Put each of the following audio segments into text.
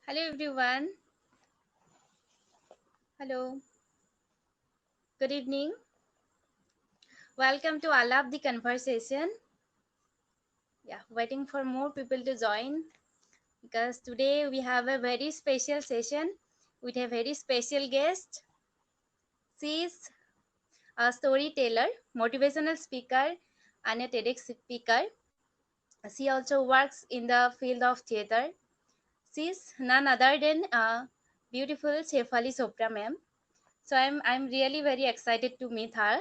Hello everyone. Hello. Good evening. Welcome to Alap the Conversation. Yeah, waiting for more people to join because today we have a very special session with a very special guest. She is a storyteller, motivational speaker, and a TEDx speaker. She also works in the field of theater. She is none other than beautiful Shefali Chopra ma'am. So I'm really very excited to meet her.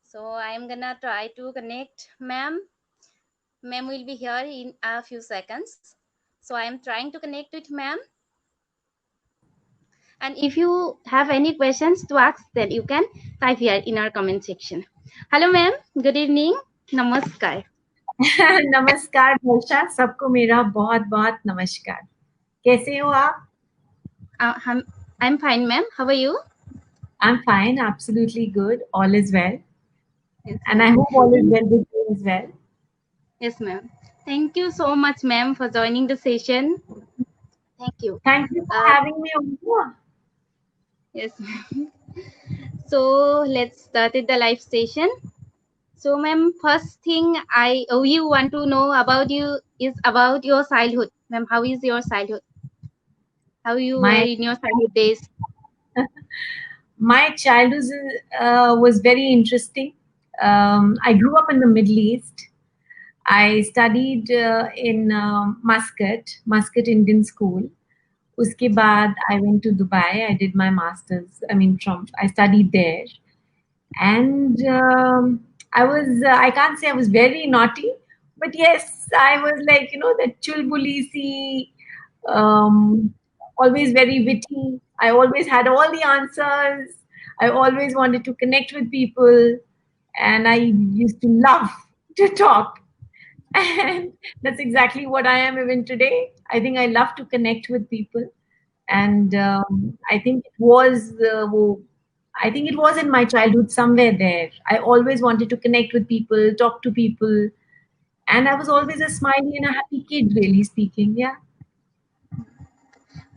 So I'm gonna try to connect ma'am. Ma'am will be here in a few seconds. So I'm trying to connect with ma'am. And if you have any questions to ask, then you can type here in our comment section. Hello ma'am. Good evening. Namaskar. नमस्कार वर्षा, सबको मेरा बहुत बहुत नमस्कार। कैसे हो आप? I'm fine ma'am. How are you? I'm fine, absolutely good. All is well, Yes and I ma'am. hope all is well with you as well. Yes ma'am. Thank you so much ma'am for joining the session. Thank you. Thank you for having me on board. Yes ma'am. So let's start with the live session. So, ma'am, first thing you want to know about you is about your childhood. Ma'am, how is your childhood? How you were My in your childhood days? my childhood was very interesting. I grew up in the Middle East. I studied in Muscat Indian School. Uske baad, I went to Dubai. I did my masters. I studied there, and I can't say I was very naughty, but yes, I was like the chulbulisi, um, always very witty. I always had all the answers. I always wanted to connect with people, and I used to love to talk. And that's exactly what I am even today. I think I love to connect with people, and I think it was in my childhood somewhere there. I always wanted to connect with people, talk to people, and I was always a smiley and a happy kid, really speaking. Yeah.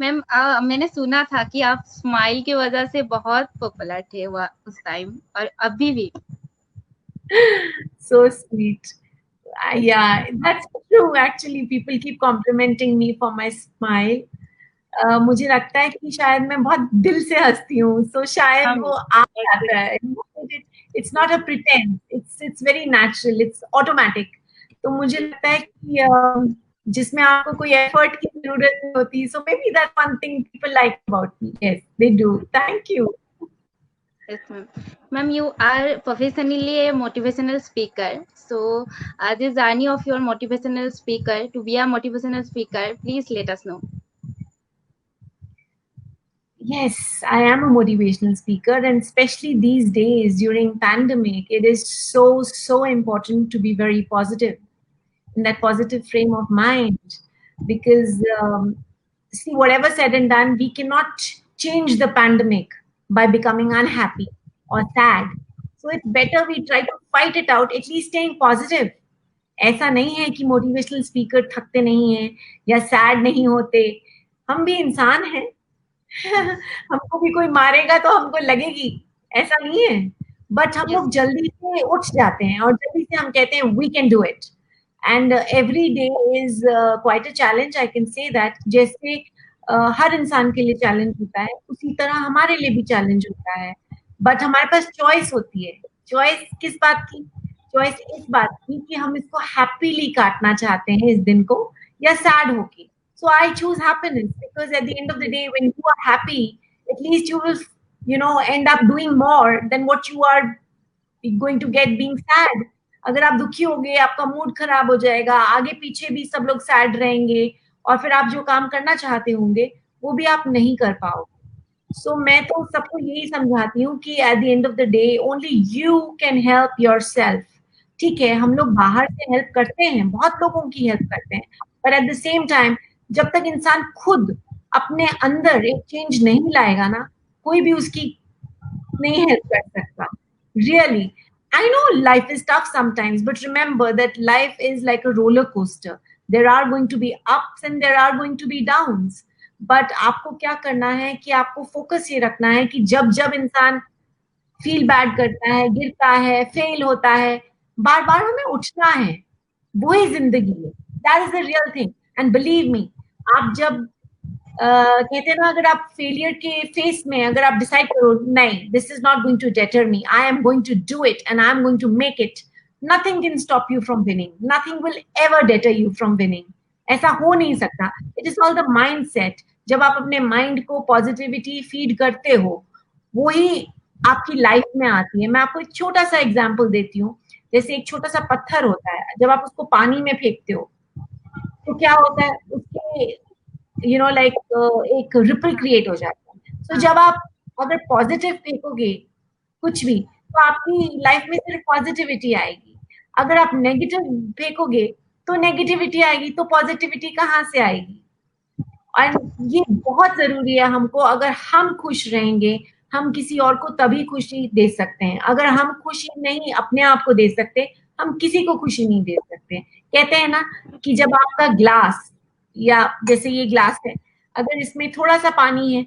Ma'am मैंने सुना था कि आप smile की वजह से बहुत popular थे उस टाइम और अभी भी. So sweet. Yeah, that's true. Actually, people keep complimenting me for my smile. मुझे लगता है कि शायद मैं बहुत दिल से हँसती हूँ, so शायद हम वो आ जाता है। It's not a pretense. It's very natural. It's automatic. तो मुझे लगता है कि जिसमें आपको कोई एफर्ट की जरूरत नहीं होती. So maybe that's one thing people like about me. Yes, they do. Thank you. Yes, ma'am. Ma'am, you are professionally a motivational speaker. So, the journey of your motivational speaker to be a motivational speaker, please let us know. Yes, I am a motivational speaker, and especially these days during pandemic, it is so important to be very positive, in that positive frame of mind, because see, whatever said and done, we cannot change the pandemic by becoming unhappy or sad. So it's better we try to fight it out, at least staying positive. ऐसा नहीं है कि motivational speaker थकते नहीं हैं या sad नहीं होते. हम भी इंसान हैं. हमको भी कोई मारेगा तो हमको लगेगी, ऐसा नहीं है. बट हम Yes. लोग जल्दी से उठ जाते हैं और जल्दी से हम कहते हैं we can do it. And every day is quite a challenge. I can say that जैसे हर इंसान के लिए चैलेंज होता है, उसी तरह हमारे लिए भी चैलेंज होता है. बट हमारे पास चॉइस होती है. चॉइस किस बात की? चॉइस इस बात की कि हम इसको हैप्पीली काटना चाहते हैं इस दिन को, या सैड होके. So I choose happiness, because at the end of the day, when you are happy, at least you will, end up doing more than what you are going to get being sad. अगर आप दुखी होगे, आपका mood खराब हो जाएगा, आगे पीछे भी सब लोग सैड रहेंगे, और फिर आप जो काम करना चाहते होंगे, वो भी आप नहीं कर पाओगे. सो मैं तो सबको यही समझाती हूँ कि at the end of the day only you can help yourself. ठीक है, हम लोग बाहर से हेल्प करते हैं, बहुत लोगों की हेल्प करते हैं, but at the same time जब तक इंसान खुद अपने अंदर एक चेंज नहीं लाएगा ना, कोई भी उसकी नहीं हेल्प कर सकता. Really, I know life is tough sometimes, but remember that life is like a roller coaster. There are going to be ups and there are going to be downs. But आपको क्या करना है कि आपको focus ये रखना है कि जब जब इंसान फील बैड करता है, गिरता है, फेल होता है, बार बार हमें उठना है, वही जिंदगी है, that is the real thing. And believe me, आप जब कहते हैं ना, अगर आप फेलियर के फेस में अगर आप डिसाइड करो नहीं, this is not going to deter me, I am going to do it and I am going to make it, nothing can stop you from winning, nothing will ever deter you from winning. ऐसा हो नहीं सकता। It is all the mind set. जब आप अपने mind को positivity feed करते हो, वही आपकी लाइफ में आती है। मैं आपको एक छोटा सा एग्जाम्पल देती हूँ। जैसे एक छोटा सा पत्थर होता है, जब आप उसको पानी में फेंकते हो तो क्या होता है, उसके लाइक एक रिपल क्रिएट हो जाता है। तो जब आप अगर पॉजिटिव फेंकोगे कुछ भी, तो आपकी लाइफ में सिर्फ पॉजिटिविटी आएगी। अगर आप नेगेटिव फेंकोगे तो नेगेटिविटी आएगी, तो पॉजिटिविटी कहाँ से आएगी? और ये बहुत जरूरी है हमको। अगर हम खुश रहेंगे, हम किसी और को तभी खुशी दे सकते हैं। अगर हम खुशी नहीं अपने आप को दे सकते, हम किसी को खुशी नहीं दे सकते। कहते हैं ना कि जब आपका ग्लास, या जैसे ये ग्लास है, अगर इसमें थोड़ा सा पानी है,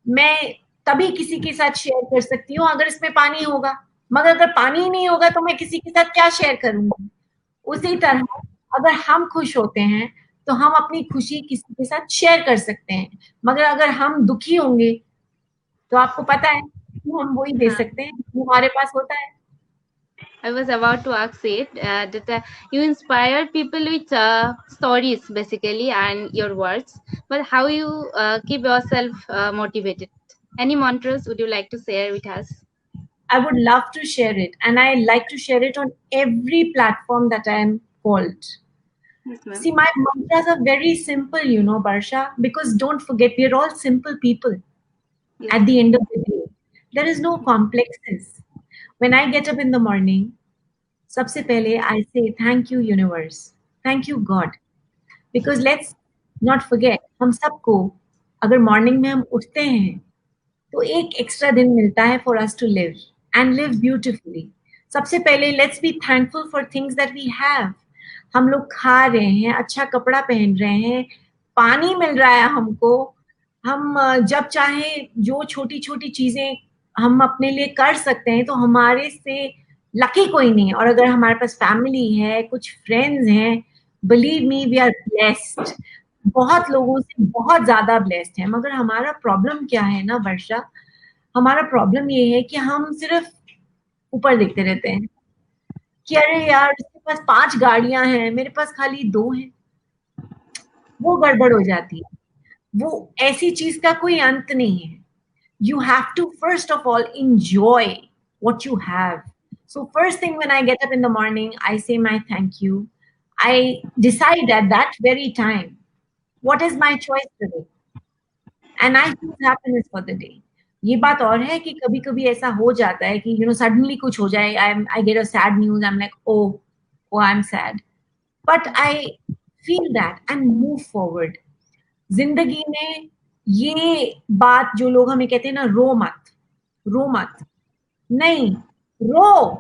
मैं तभी किसी के साथ शेयर कर सकती हूँ अगर इसमें पानी होगा, मगर अगर पानी ही नहीं होगा तो मैं किसी के साथ क्या शेयर करूंगी? उसी तरह अगर हम खुश होते हैं तो हम अपनी खुशी किसी के साथ शेयर कर सकते हैं, मगर अगर हम दुखी होंगे तो आपको पता है कि हम वही दे सकते हैं जो हमारे पास होता है। I was about to ask it that you inspire people with stories basically and your words, but how you keep yourself motivated? Any mantras would you like to share with us? I would love to share it, and I like to share it on every platform that I am called. Yes, ma'am. See, my mantras are very simple, Barsha, because don't forget, we're all simple people. Yes. At the end of the day, there is no complexes. When I get up in the morning, सबसे पहले I say thank you universe, thank you God, because let's not forget, हम सबको अगर morning में हम उठते हैं तो एक एक्स्ट्रा दिन मिलता है for us to live and live beautifully. सबसे पहले let's be thankful for things that we have. हम लोग खा रहे हैं, अच्छा कपड़ा पहन रहे हैं, पानी मिल रहा है हमको, हम जब चाहे जो छोटी छोटी चीजें हम अपने लिए कर सकते हैं, तो हमारे से लकी कोई नहीं है। और अगर हमारे पास फैमिली है, कुछ फ्रेंड्स हैं, believe me we are blessed. बहुत लोगों से बहुत ज्यादा ब्लेस्ड है। मगर हमारा प्रॉब्लम क्या है ना वर्षा, हमारा प्रॉब्लम ये है कि हम सिर्फ ऊपर देखते रहते हैं कि अरे यार उसके पास 5 गाड़ियां हैं, मेरे पास खाली 2 हैं। वो गड़बड़ हो जाती है। वो ऐसी चीज का कोई अंत नहीं है। You have to first of all enjoy what you have. So first thing when I get up in the morning, I say my thank you. I decide at that very time, what is my choice today? And I choose happiness for the day. ये बात और है कि कभी-कभी ऐसा हो जाता है कि सडनली कुछ हो जाए, I get a sad news, I'm like, oh, I'm sad. But I feel that and move forward. जिंदगी में ये बात जो लोग हमें कहते हैं ना, रो मत, नहीं, रो।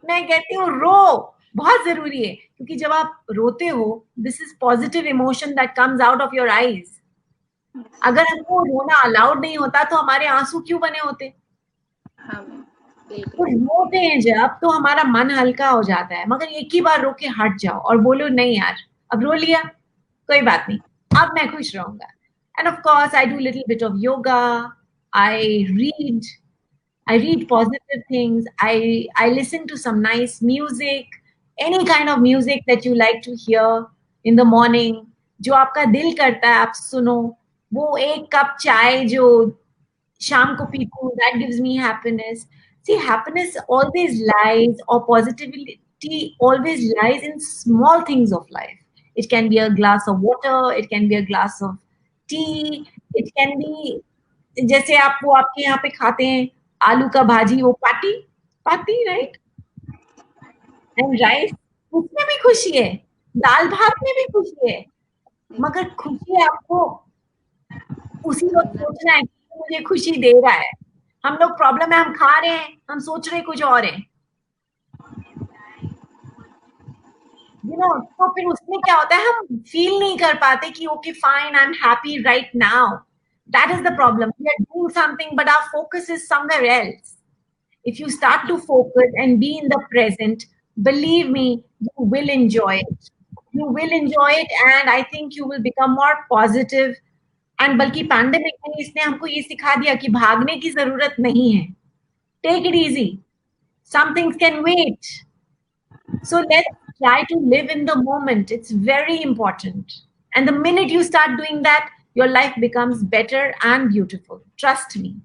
मैं कहती हूँ रो, बहुत जरूरी है, क्योंकि जब आप रोते हो, this is positive emotion that comes out of your eyes. अगर हमको रोना अलाउड नहीं होता तो हमारे आंसू क्यों बने होते? तो रोते हैं जब, तो हमारा मन हल्का हो जाता है। मगर एक ही बार रो के हट जाओ और बोलो नहीं यार, अब रो लिया, कोई बात नहीं, अब मैं खुश रहूंगा। End of course I do little bit of yoga, I read, I read positive things. I listen to some nice music, any kind of music that you like to hear in the morning. जो आपका दिल करता है आप सुनो। वो एक cup चाय जो शाम को पीती हूँ, that gives me happiness. See, happiness always lies, or positivity always lies in small things of life. It can be a glass of water, it can be a glass of tea, it can be जैसे आप वो आपके यहाँ पे खाते हैं आलू का भाजी, वो पाती पाती राइट, एंड राइस, उसमें भी खुशी है, दाल भात में भी खुशी है। मगर खुशी आपको उसी वक्त सोचना है कि मुझे खुशी दे रहा है। हम लोग प्रॉब्लम है, हम खा रहे हैं, हम सोच रहे कुछ और है। तो फिर उसमें क्या होता है, हम फील नहीं कर पाते कि okay fine, I am happy right now. That is the problem. We are doing something but our focus is somewhere else. If you start to focus and be in the present, believe me, you will enjoy it. You will enjoy it, and I think you will become more positive. And बल्कि pandemic ने इसने हमको ये सिखा दिया कि भागने की जरूरत नहीं है. Take it easy. Some things can wait. So let's try to live in the moment. It's very important. And the minute you start doing that, your life becomes better and beautiful. Trust me.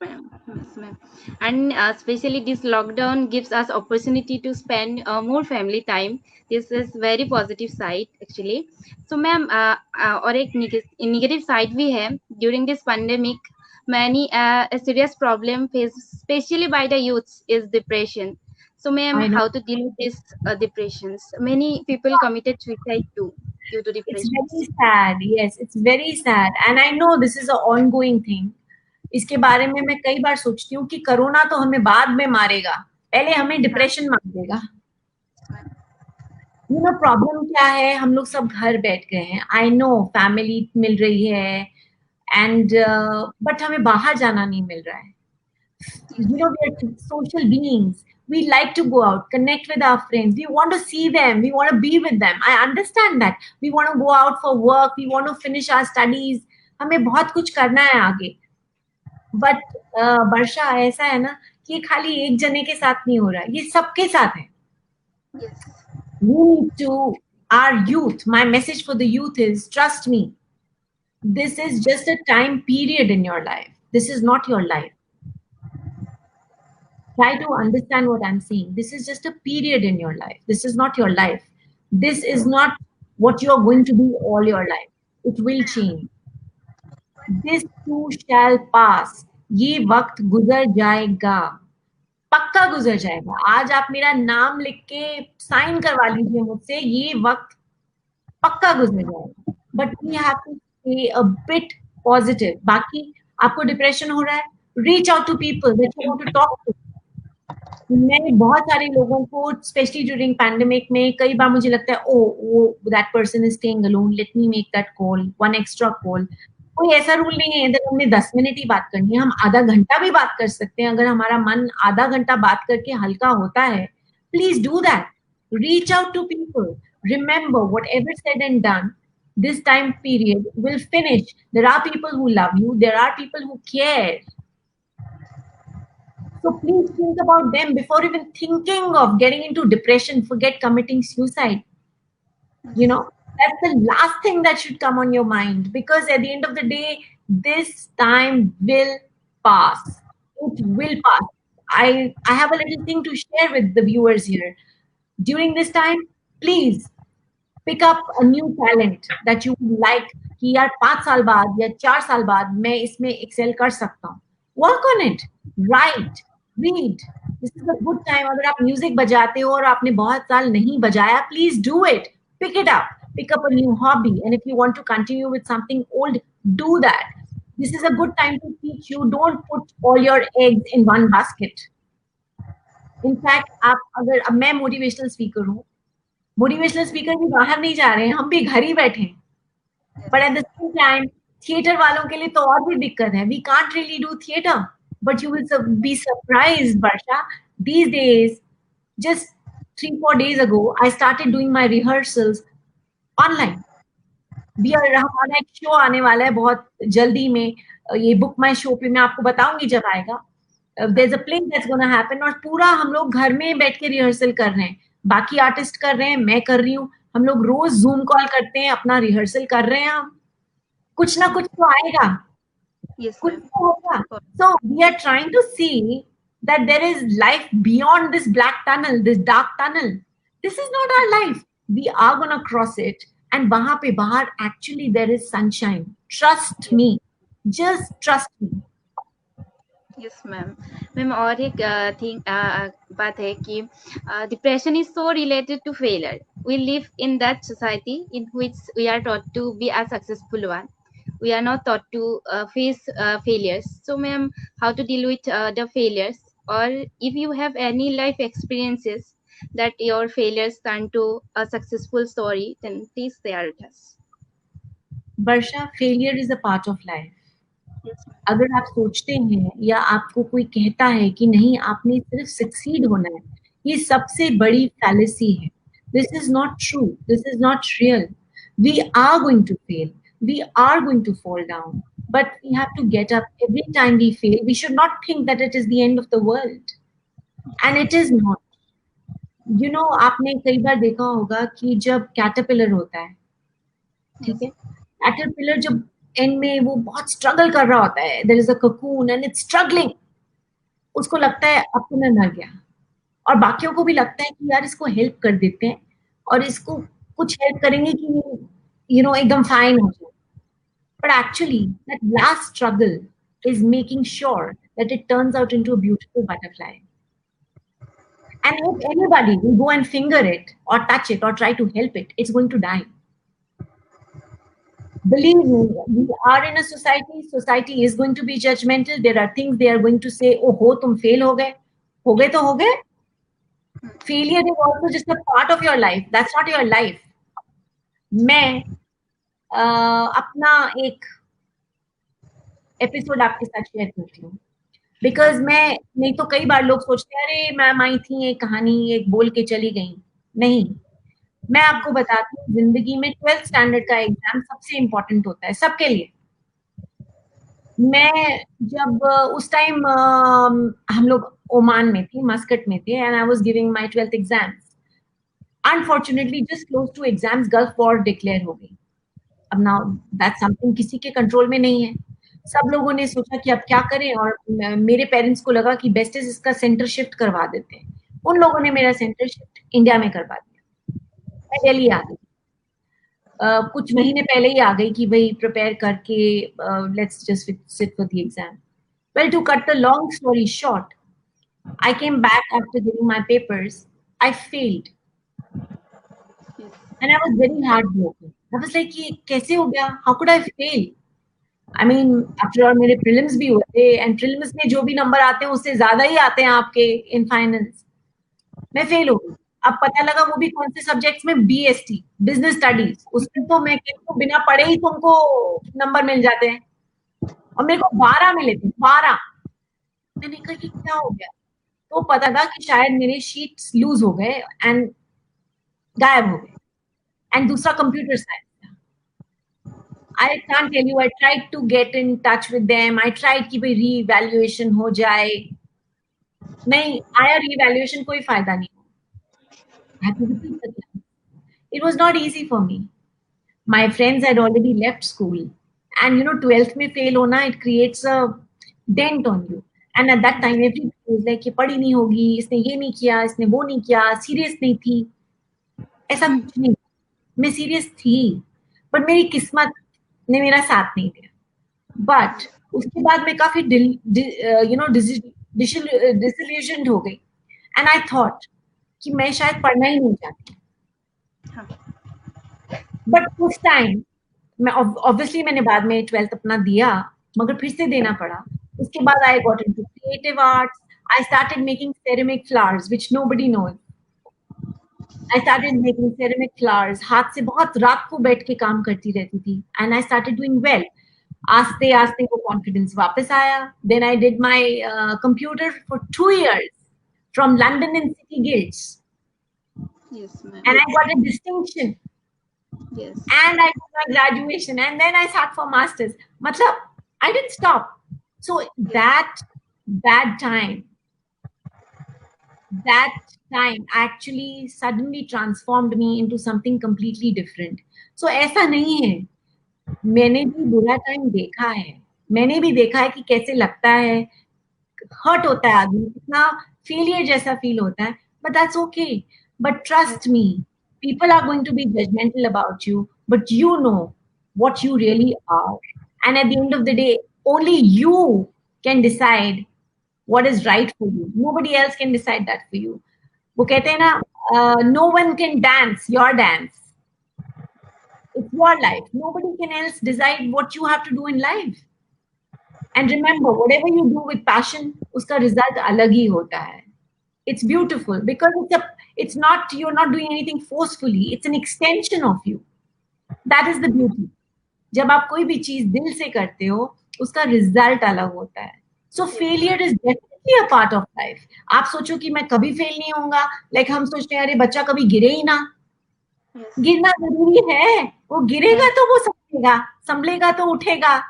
Ma'am. Yes, ma'am. And especially this lockdown gives us opportunity to spend more family time. This is very positive side actually. So ma'am, और एक negative side भी है. During this pandemic, many a serious problem faced, especially by the youths, is depression. So ma'am, I know. how to deal with these depressions? Many people committed suicide too due to It's depressions. very sad. Yes, it's very sad. And I know this is an ongoing thing. इसके बारे में मैं कई बार सोचती हूँ कि corona तो हमें बाद में मारेगा, पहले हमें डिप्रेशन मार देगा. प्रॉब्लम क्या है, हम लोग सब घर बैठ गए हैं. आई नो फैमिली मिल रही है एंड बट हमें बाहर जाना नहीं मिल रहा है. We are social beings. We like to go out, connect with our friends. We want to see them. We want to be with them. I understand that. We want to go out for work. We want to finish our studies. हमें बहुत कुछ करना है आगे. But वर्षा ऐसा है ना कि ये खाली एक जने के साथ नहीं हो रहा है, ये सबके साथ है. Yes. We need to, our youth, my message for the youth is, trust me, this is just a time period in your life. This is not your life. Try to understand what I'm saying. This is just a period in your life. This is not your life. This is not what you're going to be all your life. It will change. This too shall pass. ये वक्त गुजर जाएगा, पक्का गुजर जाएगा. आज आप मेरा नाम लिख के साइन करवा लीजिए मुझसे, ये वक्त पक्का गुजर जाएगा. But we have to stay a bit positive. बाकी आपको डिप्रेशन हो रहा है, reach out to people that you want to talk to. मैंने बहुत सारे लोगों को स्पेशली ड्यूरिंग पैंडेमिक में कई बार मुझे लगता है ओ वो that person is staying alone, let me make that call, one extra call. कोई ऐसा रूल नहीं है इधर हमने 10 मिनट ही बात करनी है, हम आधा घंटा भी बात कर सकते हैं. अगर हमारा मन आधा घंटा बात करके हल्का होता है, please do that. Reach out to people. Remember, whatever said and done, this time period will finish. There are people who love you. There are people who care. So please think about them before even thinking of getting into depression. Forget committing suicide. That's the last thing that should come on your mind, because at the end of the day, this time will pass. It will pass. I have a little thing to share with the viewers here. During this time, please pick up a new talent that you would like कि यार 5 साल बाद या 4 साल बाद मैं इसमें Excel कर सकता हूँ. Work on it. Right. Read. This is a good time. अगर आप म्यूजिक बजाते हो और आपने बहुत साल नहीं बजाया, please do it. Pick it up. Pick up a new hobby, and if you want to continue with something old, do that. This is a good time to teach you. Don't put all your eggs in one basket. In fact, आप अगर अब मैं motivational speaker हूँ, motivational speaker भी बाहर नहीं जा रहे हैं, हम भी घर ही बैठे हैं. But at the same time theatre वालों के लिए तो और भी दिक्कत है. We can't really do theatre, but you will be surprised Varsha. These days, just 3-4 days ago, I started doing my rehearsals online. हमारा एक शो आने वाला है बहुत जल्दी में. ये बुक माई शो पे मैं आपको बताऊंगी जब आएगा. there's a play that's gonna happen, और पूरा हम लोग घर में बैठ के रिहर्सल कर रहे हैं. बाकी आर्टिस्ट कर रहे हैं, मैं कर रही हूँ. हम लोग रोज जूम कॉल करते हैं, अपना रिहर्सल कर रहे हैं. हम कुछ ना कुछ तो आएगा. Yes, कुछ ma'am. तो होगा. So we are trying to see that there is life beyond this black tunnel, this dark tunnel. This is not our life. We are gonna cross it, and वहां पे बाहर actually there is sunshine. Trust me. Just trust me. Yes ma'am. Ma'am और एक thing बात है कि depression is so related to failure. We live in that society in which we are taught to be a successful one. We are not taught to face failures. So ma'am, how to deal with the failures, or if you have any life experiences that your failures turn to a successful story, then please share with us. Varsha, failure is a part of life. Yes, ma'am. अगर आप सोचते हैं या आपको कोई कहता है कि नहीं आपने सिर्फ सक्सीड होना है, ये सबसे बड़ी फैलेसी है. This is not true, this is not real. We are going to fail, we are going to fall down, but we have to get up every time we fail. We should not think that it is the end of the world, and it is not. You know, आपने कई बार देखा होगा कि जब caterpillar होता है, ठीक है, कैटरपिलर जब एंड में वो बहुत स्ट्रगल कर रहा होता है, there is a cocoon and it's struggling, उसको लगता है अब तो मैं मर गया, और बाकियों को भी लगता है कि यार इसको हेल्प कर देते हैं और इसको कुछ हेल्प करेंगे कि यू नो एकदम फाइन हो जाए. But actually that last struggle is making sure that it turns out into a beautiful butterfly. And if anybody will go and finger it or touch it or try to help it, it's going to die. Believe me, we are in a society. Society is going to be judgmental. There are things they are going to say, oh, ho, tum fail ho gaye to ho gaye. Failure is also just a part of your life. That's not your life. मैं अपना एक episode आपके साथ share करती हूँ, because मैं नहीं तो कई बार लोग सोचते हैं अरे मैम आई थी एक कहानी एक बोल के चली गई. नहीं, मैं आपको बताती हूँ, जिंदगी में 12th स्टैंडर्ड का एग्जाम सबसे इम्पोर्टेंट होता है सबके लिए. मैं जब उस टाइम हम लोग ओमान में थे, मस्कट में थे, and I was giving my 12th exams. Unfortunately just close to exams Gulf War declare हो गई. अब नाउ दैट्स समथिंग किसी के कंट्रोल में नहीं है. सब लोगों ने सोचा कि अब क्या करें, और मेरे पेरेंट्स को लगा कि बेस्ट इज इसका सेंटर शिफ्ट करवा देते हैं. उन लोगों ने मेरा सेंटर शिफ्ट इंडिया में करवा दिया. मैं दिल्ली आ गई. कुछ महीने पहले ही आ गई कि भाई प्रिपेयर करके let's just sit for the exam. Well, to cut the long story short, I came back after giving my papers. I failed. And I was very heartbroken. I was like, ये कैसे हो गया? How could I fail? I mean, after all, मेरे prelims भी हुए थे, and prelims में जो भी नंबर आते हैं उससे ज्यादा ही आते हैं आपके in finals. मैं फेल हो गई. अब पता लगा वो भी कौन से सब्जेक्ट्स में, BST, बिजनेस स्टडीज. उसमें तो मैं कहती हूँ बिना पढ़े ही तुमको नंबर मिल जाते हैं, और मेरे को 12 मिले थे. 12. मैंने कहा कि क्या हो गया, तो पता था कि शायद मेरे शीट्स लूज हो गए एंड गायब हो गए, एंड दूसरा computer science. I can't tell you, I tried to get in touch with them. I tried कि भाई रीवैल्यूएशन हो जाए. नहीं आया रीवैल्यूएशन, कोई फायदा नहीं. I had to repeat the class. It was not easy for me. My friends had already left school, and you know 12th में fail होना, it creates a dent on you. And at that time everybody was like, ये पढ़ी नहीं होगी, इसने ये नहीं किया, इसने वो नहीं किया, सीरियस नहीं थी. ऐसा कुछ नहीं, मैं सीरियस थी, बट मेरी किस्मत ने मेरा साथ नहीं दिया. बट उसके बाद मैं काफी यू नो डिसइल्यूजन्ड हो गई, एंड आई थॉट कि मैं शायद पढ़ना ही नहीं चाहती. बट उस टाइम मैं ऑब्वियसली मैंने बाद में 12th अपना दिया, मगर फिर से देना पड़ा. उसके बाद I got into creative arts. I started making ceramic flowers which nobody knows. I started making ceramic flowers. हाथ से बहुत रात को बैठ के काम करती रहती थी, and I started doing well. आस्ते आस्ते वो confidence वापस आया. Then I did my computer for 2 years from London and City Guilds. Yes, ma'am. And I got a distinction. Yes. And I got my graduation, and then I sat for masters. मतलब I didn't stop. So that time actually suddenly transformed me into something completely different. So ऐसा नहीं है. मैंने भी बुरा time देखा है, मैंने भी देखा है कि कैसे लगता है, हर्ट होता है आदमी, कितना फेलियर जैसा फील होता है. But that's okay. But trust me, people are going to be judgmental about you, but you know what you really are. And at the end of the day, only you can decide what is right for you. Nobody else can decide that for you. वो कहते हैं ना, no one can dance your dance. It's your life. Nobody can else decide what you have to do in life. And remember, whatever you do with passion, उसका result अलग ही होता है. It's beautiful because It's not, you're not doing anything forcefully, it's an extension of you. That is the beauty. जब आप कोई भी चीज दिल से करते हो उसका रिजल्ट अलग होता है. सो failure is definitely a part of life. आप सोचो कि मैं कभी फेल नहीं होऊंगा, लाइक हम सोचते हैं अरे बच्चा कभी गिरे ही ना. गिरना जरूरी है, वो गिरेगा तो वो संभलेगा, संभलेगा तो उठेगा.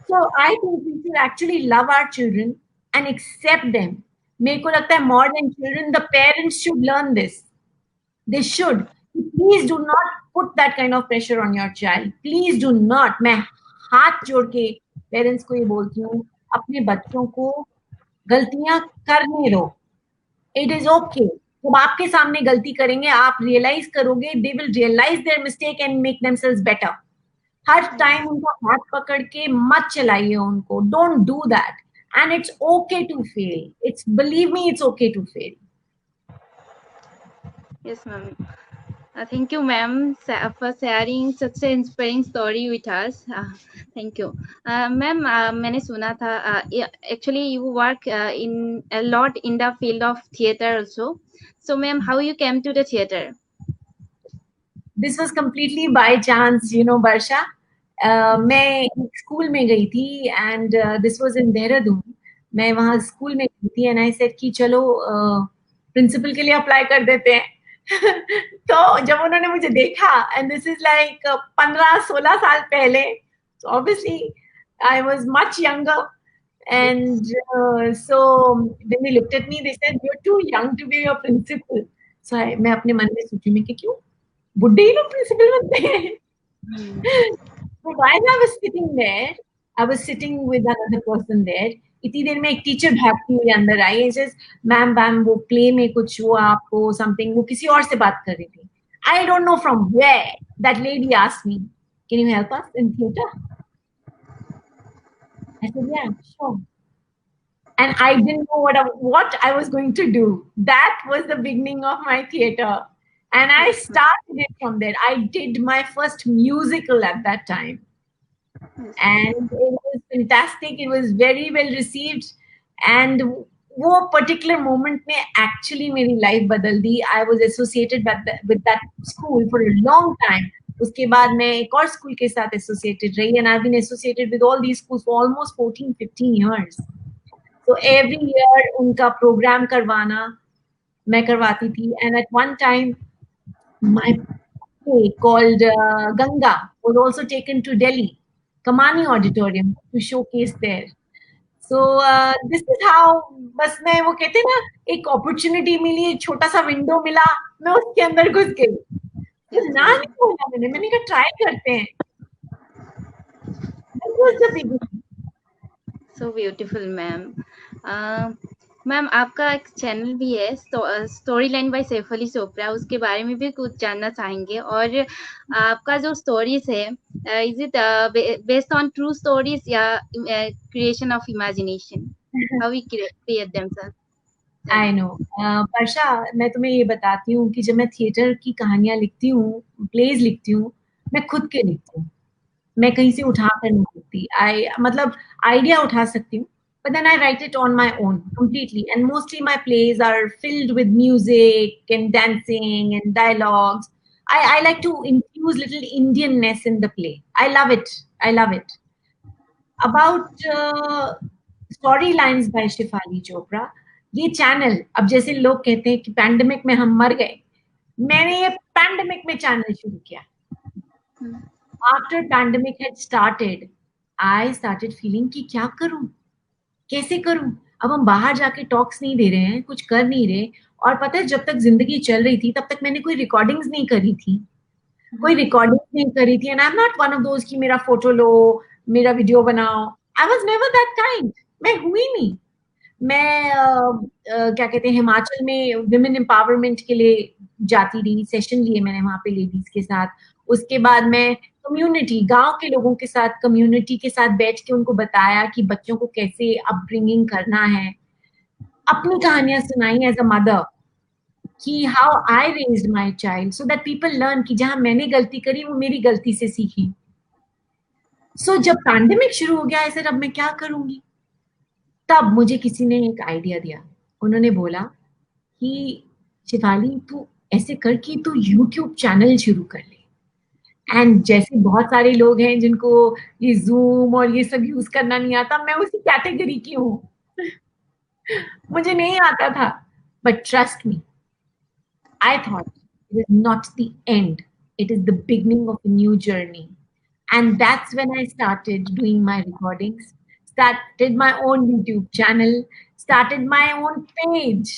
So I think we should actually love our children and accept them. मेरे को लगता है more than children, the parents should learn this. They should. Please do not put that kind of pressure on your child. Please do not. मैं हाथ जोड़ के parents को ये बोलती हूँ, अपने बच्चों को गलतियां करने दो. It is okay. जब आपके सामने गलती करेंगे आप रियलाइज करोगे, they will realize their mistake and make themselves better. Her time उनका हाथ पकड़ के मत चलाइए उनको. Don't do that. And it's okay to fail. It's, believe me, it's okay to fail. Yes, ma'am. Thank you, ma'am, for sharing such an inspiring story with us. Thank you, ma'am. मैंने सुना था actually you work in a lot in the field of theater also. So, ma'am, how you came to the theater? This was completely by chance, you know, Barsha. मैं school में गई थी and this was in Dehradun. मैं वहाँ school में गई थी and I said कि चलो प्रिंसिपल के लिए अप्लाई कर देते हैं. तो जब उन्होंने मुझे देखा and this is like 15-16 साल पहले, so obviously I was much younger and so when they looked at me they said you're too young to be your principal. So मैं अपने मन में सोची मैं कि क्यों बुड्ढे ही लोग प्रिंसिपल बनते हैं. So while I was sitting there, I was sitting with another person there. इतनी देर में एक टीचर भागती हुई अंदर आई. Says, मैम वो प्ले में कुछ हुआ आपको समथिंग. वो किसी और से बात कर रही थी. I don't know from where that lady asked me, can you help us in theater? I said, yeah, sure. And I didn't know what I was going to do. That was the beginning of my theater. And I started it from there. I did my first musical at that time. And it was fantastic. It was very well received. And वो particular moment में actually मेरी life बदल दी. I was associated with that school for a long time. उसके बाद मैं एक और school के साथ associated रही. And I've been associated with all these schools for almost 14-15 years. So every year उनका program करवाना मैं करवाती थी. And at one time, my play called Ganga was also taken to Delhi, Kamani Auditorium, to showcase there. So this is how बस मैं वो कहते हैं ना एक opportunity मिली, एक छोटा सा window मिला, मैं उसके अंदर घुस गई. ना नहीं बोला मैंने कहा try करते हैं. That was the beginning. So beautiful, ma'am. Ma'am आपका एक चैनल भी है story line by Saif Ali Chopra, उसके बारे में भी कुछ जानना चाहेंगे. और आपका जो स्टोरीज है is it based on true stories या creation of imagination? How we create them sir? I know Varsha, मैं तुम्हें ये बताती हूँ कि जब मैं थिएटर की कहानियां लिखती हूँ, प्लेज लिखती हूँ, मैं खुद के लिखती हूँ. मैं कहीं से उठा कर नहीं लिखती. मतलब आइडिया उठा सकती हूँ, but then I write it on my own completely. And mostly my plays are filled with music and dancing and dialogues. I like to infuse little Indianness in the play. I love it. I love it. About storylines by Shefali Chopra, ये channel, अब जैसे लोग कहते हैं कि pandemic में हम मर गए, मैंने ये पैंडेमिक में चैनल शुरू किया. After pandemic had started, I started feeling कि क्या करूं, कैसे करूं. अब हम बाहर जाके टॉक्स नहीं दे रहे हैं, कुछ कर नहीं रहे. और पता है जब तक जिंदगी चल रही थी तब तक मैंने कोई रिकॉर्डिंग्स नहीं करी थी, and I am not one of those कि मेरा फोटो लो, मेरा वीडियो बनाओ. I was never that kind. मैं हुई नहीं. मैं क्या कहते हैं हिमाचल में विमेन एम्पावरमेंट के लिए जाती रही, सेशन लिए मैंने वहां पे लेडीज के साथ. उसके बाद मैं कम्युनिटी, गांव के लोगों के साथ, कम्युनिटी के साथ बैठ के उनको बताया कि बच्चों को कैसे अपब्रिंगिंग करना है. अपनी कहानियां सुनाई एज अ मदर कि how I raised my child, so that people learn कि जहां मैंने गलती करी वो मेरी गलती से सीखी. सो जब पैंडेमिक शुरू हो गया ऐसे अब मैं क्या करूंगी, तब मुझे किसी ने एक आइडिया दिया. उन्होंने बोला कि शिफाली तू ऐसे कर कि तू यूट्यूब चैनल शुरू कर ले। एंड जैसे बहुत सारे लोग हैं जिनको ये जूम और ये सब यूज करना नहीं आता, मैं उसी कैटेगरी की हूँ। मुझे नहीं आता था, but trust me, I thought it is not the end, it is the beginning of a new journey. And that's when I started doing my recordings, started my own YouTube channel, started my own page,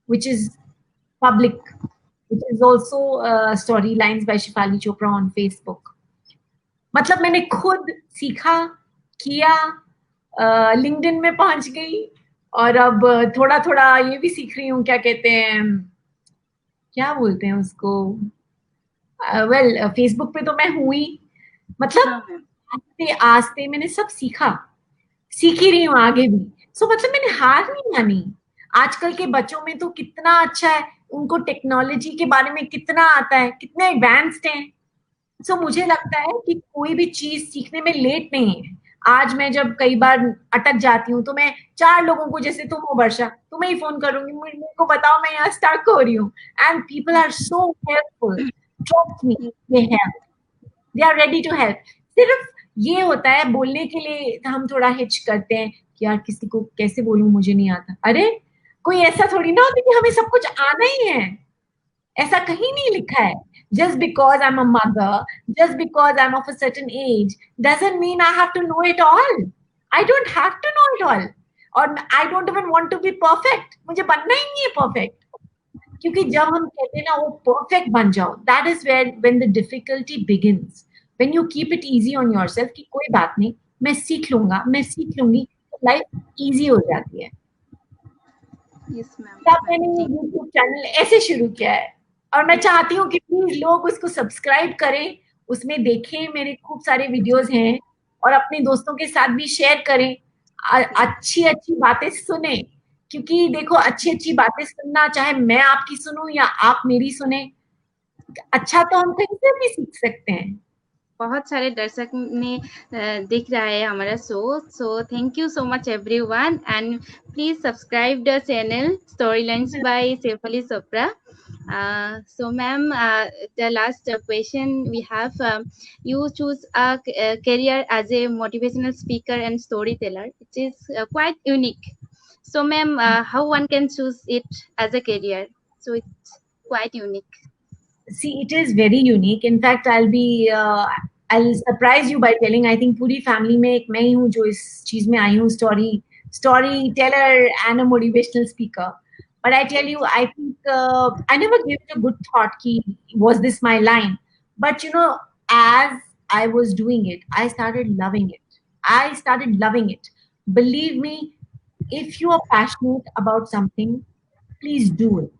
which is public, which is also Storylines by Shifali Chopra on Facebook. मतलब मैंने खुद सीखा, किया, LinkedIn में पहुंच गई, और अब थोड़ा थोड़ा ये भी सीख रही हूँ, क्या कहते हैं, क्या बोलते हैं उसको, वेल फेसबुक पे तो मैं हूँ ही, मतलब आस्ते आस्ते मैंने सब सीखा, सीख ही रही हूँ आगे भी। सो मतलब मैंने हार नहीं मानी। आजकल के बच्चों में तो कितना अच्छा है, उनको टेक्नोलॉजी के बारे में कितना आता है, कितने एडवांस्ड हैं। सो मुझे लगता है कि कोई भी चीज सीखने में लेट नहीं है। आज मैं जब कई बार अटक जाती हूँ तो मैं 4 लोगों को, जैसे तुम हो वर्षा, तुम्हें ही फोन करूंगी, मेरे को बताओ मैं यहाँ स्टक हो रही हूँ, and people are so helpful, trust me, they help, they are ready to help. सिर्फ ये होता है बोलने के लिए हम थोड़ा हिच करते हैं कि यार किसी को कैसे बोलूं, मुझे नहीं आता। अरे कोई ऐसा थोड़ी ना होता कि हमें सब कुछ आना ही है, ऐसा कहीं नहीं लिखा है। Just because I'm a mother, just because I'm of a certain age, doesn't mean I have to know it all. I don't have to know it all. और I don't even want to be perfect. मुझे बनना ही नहीं है perfect. क्योंकि जब हम कहते हैं ना वो perfect बन जाओ, that is where when the difficulty begins. When you keep it easy on yourself कि कोई बात नहीं, मैं सीख लूंगा, मैं सीख लूंगी, लाइफ easy हो जाती है। Yes, ma'am. तब मैंने YouTube चैनल ऐसे शुरू किया है, और मैं चाहती हूँ कि प्लीज लोग उसको सब्सक्राइब करें, उसमें देखें, मेरे खूब सारे वीडियोस हैं, और अपने दोस्तों के साथ भी शेयर करें, अच्छी अच्छी बातें सुने, क्योंकि देखो अच्छी अच्छी बातें सुनना, चाहे मैं आपकी सुनूं या आप मेरी सुने, अच्छा तो हम कहीं से भी सीख सकते हैं। बहुत सारे दर्शक ने देख रहा है हमारा show, so thank you so much everyone, and please subscribe the channel Storylines by Shefali Chopra. So ma'am, the last question we have, you choose a career as a motivational speaker and storyteller, which is quite unique. So ma'am, how one can choose it as a career? So it's quite unique. See, it is very unique. In fact, I'll surprise you by telling, I think पूरी family में एक मैं ही हूँ जो इस चीज में आई हूँ, storyteller and a motivational speaker. But I tell you, I think I never gave it a good thought ki was this my line. But you know, as I was doing it, I started loving it. I started loving it. Believe me, if you are passionate about something, please do it.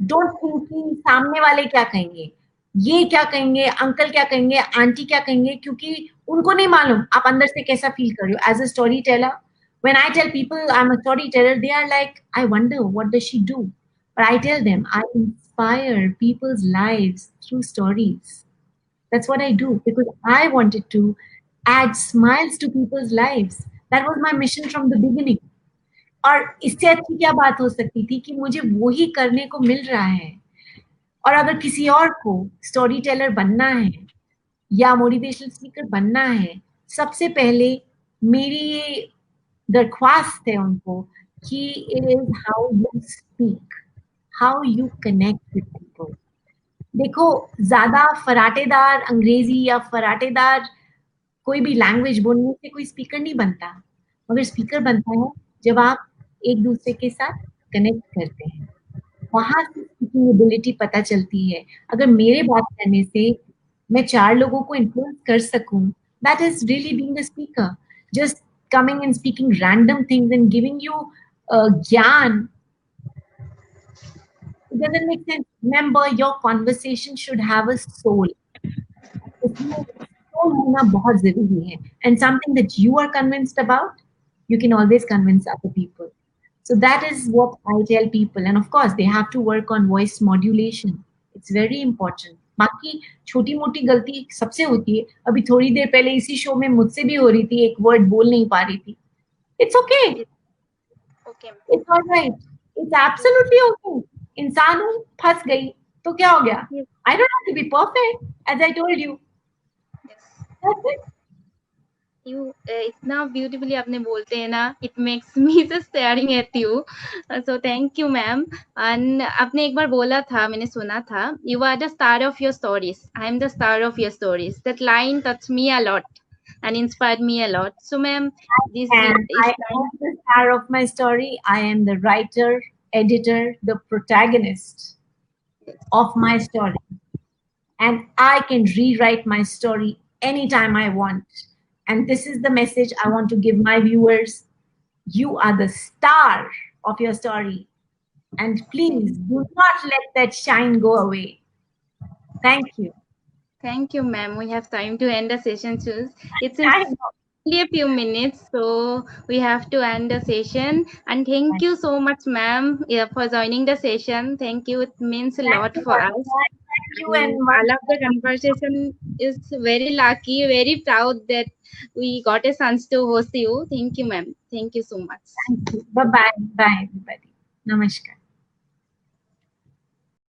Don't think कि सामने वाले क्या कहेंगे, ये क्या कहेंगे, uncle क्या कहेंगे, आंटी क्या कहेंगे, क्योंकि उनको नहीं मालूम आप अंदर से कैसा फील कर रहे हो as a storyteller. When I tell people I'm a storyteller, they are like, I wonder what does she do? But I tell them I inspire people's lives through stories. That's what I do because I wanted to add smiles to people's lives. That was my mission from the beginning. और इससे अच्छी क्या बात हो सकती थी कि मुझे वो ही करने को मिल रहा है। और अगर किसी और को स्टोरी टेलर बनना है या मोटिवेशनल स्पीकर बनना है, सबसे पहले मेरी ये दरख्वास्त है उनको कि it is how you speak, how you connect with people. देखो, ज्यादा फराटेदार अंग्रेजी या फराटेदार कोई भी लैंग्वेज बोलने से कोई स्पीकर नहीं बनता, मगर स्पीकर बनता है जब आप एक दूसरे के साथ कनेक्ट करते हैं, वहां से स्पीकिंग एबिलिटी पता चलती है। अगर मेरे बात करने से मैं 4 लोगों को इन्फ्लुएंस कर सकूं, that is really being the speaker. Just coming and speaking random things and giving you ज्ञान, it doesn't make sense. Remember, your conversation should have a soul. उसमें soul होना बहुत जरूरी है, and something that you are convinced about, you can always convince other people. So that is what I tell people, and of course they have to work on voice modulation. It's very important. बाकी छोटी मोटी गलती सबसे होती है। अभी थोड़ी देर पहले इसी शो में मुझसे भी हो रही थी, एक वर्ड बोल नहीं पा रही थी। It's okay. Okay. It's all right. It's absolutely okay. इंसान हूँ, फंस गई तो क्या हो गया? I don't have to be perfect, as I told you. That's it. You इतना ब्यूटीफुली आपने बोलते हैं ना, it makes me just staring at you. So thank you ma'am. And आपने एक बार बोला था, मैंने सुना था, you are the star of your stories, I am the star of your stories. That line touch me a lot and inspired me a lot. So ma'am, this And I am the star of my story. I am the writer, editor, the protagonist of my story. And I can rewrite my story anytime I want. And this is the message I want to give my viewers. You are the star of your story. And please do not let that shine go away. Thank you. Thank you, ma'am. We have time to end the session soon. It's only a few minutes, so we have to end the session. And thank you so much, ma'am, for joining the session. Thank you. It means a lot for us. Thank you and I love the conversation. Is very lucky, very proud that we got a chance to host you. Thank you, ma'am. Thank you so much. Thank you. Bye-bye. Bye, everybody. Namaskar.